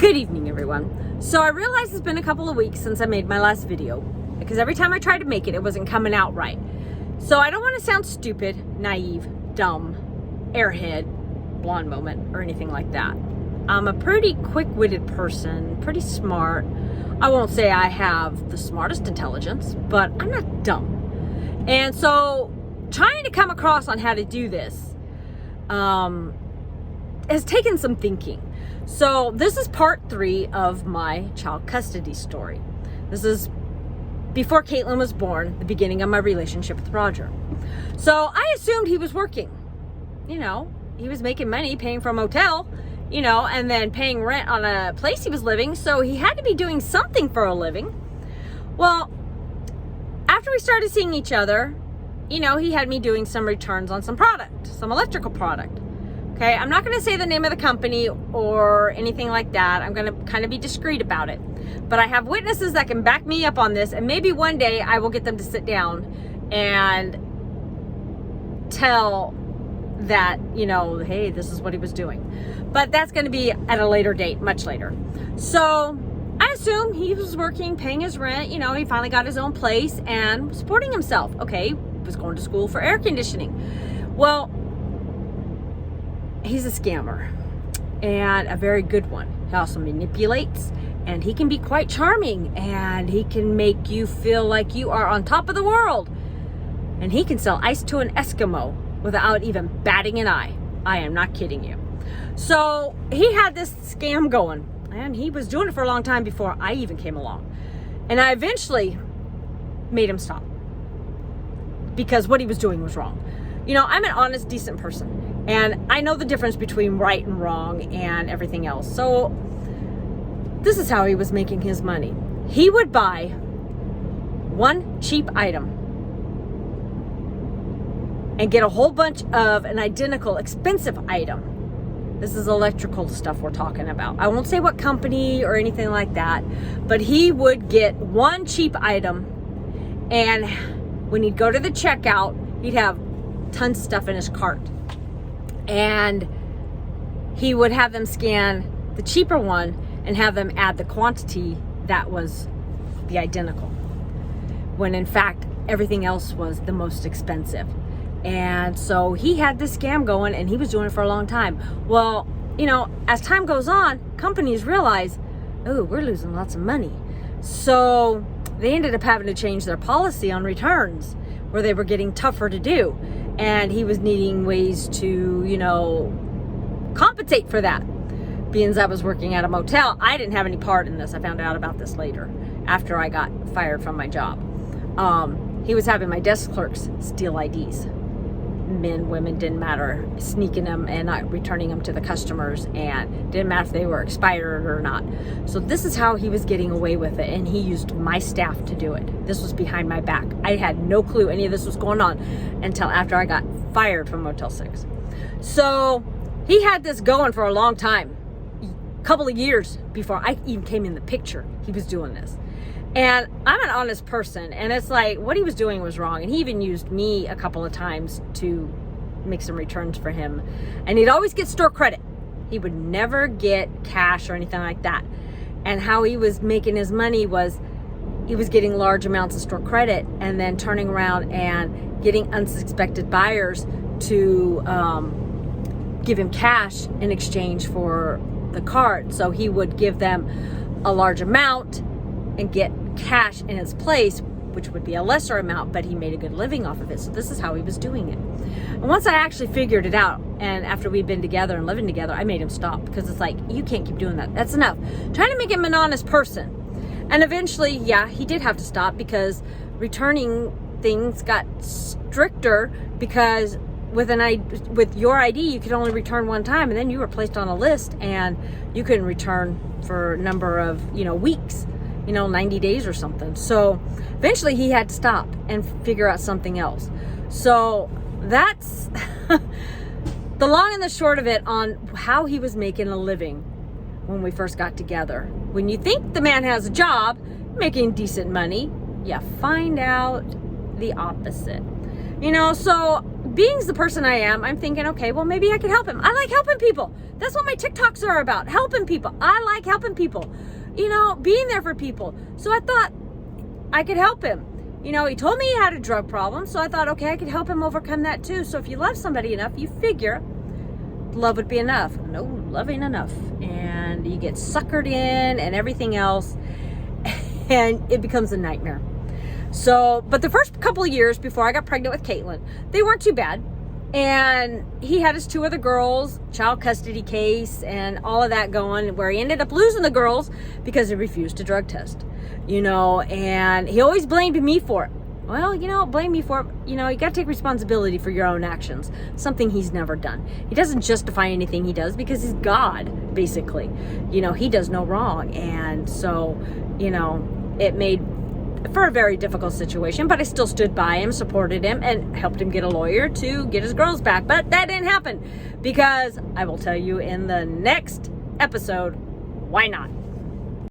Good evening, everyone. So I realized it's been a couple of weeks since I made my last video because every time I tried to make it, it wasn't coming out right. So I don't want to sound stupid, naive, dumb, airhead, blonde moment, or anything like that. I'm a pretty quick-witted person, pretty smart. I won't say I have the smartest intelligence, but I'm not dumb. And so trying to come across on how to do this has taken some thinking. So this is part 3 of my child custody story. This is before Caitlin was born, the beginning of my relationship with Roger. So I assumed he was working. You know, he was making money, paying for a motel, you know, and then paying rent on a place he was living. So he had to be doing something for a living. Well, after we started seeing each other, you know, he had me doing some returns on some product, some electrical product. Okay, I'm not going to say the name of the company or anything like that. I'm going to kind of be discreet about it. But I have witnesses that can back me up on this, and maybe one day I will get them to sit down and tell that, you know, hey, this is what he was doing. But that's going to be at a later date, much later. So I assume he was working, paying his rent. You know, he finally got his own place and supporting himself. Okay, was going to school for air conditioning. Well, he's a scammer, and a very good one. He also manipulates, and he can be quite charming, and he can make you feel like you are on top of the world. And he can sell ice to an Eskimo without even batting an eye. I am not kidding you. So he had this scam going, and he was doing it for a long time before I even came along. And I eventually made him stop because what he was doing was wrong. You know, I'm an honest, decent person. And I know the difference between right and wrong and everything else. So this is how he was making his money. He would buy one cheap item and get a whole bunch of an identical expensive item. This is electrical stuff we're talking about. I won't say what company or anything like that, but he would get one cheap item, and when he'd go to the checkout, he'd have tons of stuff in his cart. And he would have them scan the cheaper one and have them add the quantity that was the identical, when in fact everything else was the most expensive. And so he had this scam going, and he was doing it for a long time. Well, you know, as time goes on, companies realize, oh, we're losing lots of money. So they ended up having to change their policy on returns, where they were getting tougher to do. And he was needing ways to, you know, compensate for that. Being as I was working at a motel, I didn't have any part in this. I found out about this later, after I got fired from my job. He was having my desk clerks steal IDs. Men, women, didn't matter, sneaking them and not returning them to the customers, and didn't matter if they were expired or not. So this is how he was getting away with it, and he used my staff to do it. This was behind my back. I had no clue any of this was going on until after I got fired from Motel 6. So he had this going for a long time, a couple of years before I even came in the picture. He was doing this. And I'm an honest person, and it's like what he was doing was wrong. And he even used me a couple of times to make some returns for him. And he'd always get store credit. He would never get cash or anything like that. And how he was making his money was he was getting large amounts of store credit and then turning around and getting unsuspected buyers to give him cash in exchange for the card. So he would give them a large amount and get cash in its place, which would be a lesser amount, but he made a good living off of it. So this is how he was doing it. And once I actually figured it out, and after we'd been together and living together, I made him stop, because it's like, you can't keep doing that. That's enough. Trying to make him an honest person. And eventually, yeah, he did have to stop, because returning things got stricter, because with your ID, you could only return one time, and then you were placed on a list, and you couldn't return for a number of, you know, weeks. 90 days or something. So eventually he had to stop and figure out something else. So that's the long and the short of it on how he was making a living when we first got together. When you think the man has a job, making decent money, you find out the opposite. You know, so being the person I am, I'm thinking, okay, well, maybe I could help him. I like helping people. That's what my TikToks are about, helping people. I like helping people, you know, being there for people. So I thought I could help him. You know, he told me he had a drug problem, so I thought, okay, I could help him overcome that too. So if you love somebody enough, you figure love would be enough. No, love ain't enough. And you get suckered in and everything else, and it becomes a nightmare. So, but the first couple of years before I got pregnant with Caitlin, they weren't too bad. And he had his 2 other girls, child custody case, and all of that going, where he ended up losing the girls because he refused to drug test, you know, and he always blamed me for it. Well, you know, blame me for it. You know, you got to take responsibility for your own actions, something he's never done. He doesn't justify anything he does because he's God, basically. You know, he does no wrong. And so, you know, it made for a very difficult situation, but I still stood by him, supported him, and helped him get a lawyer to get his girls back. But that didn't happen because I will tell you in the next episode, why not?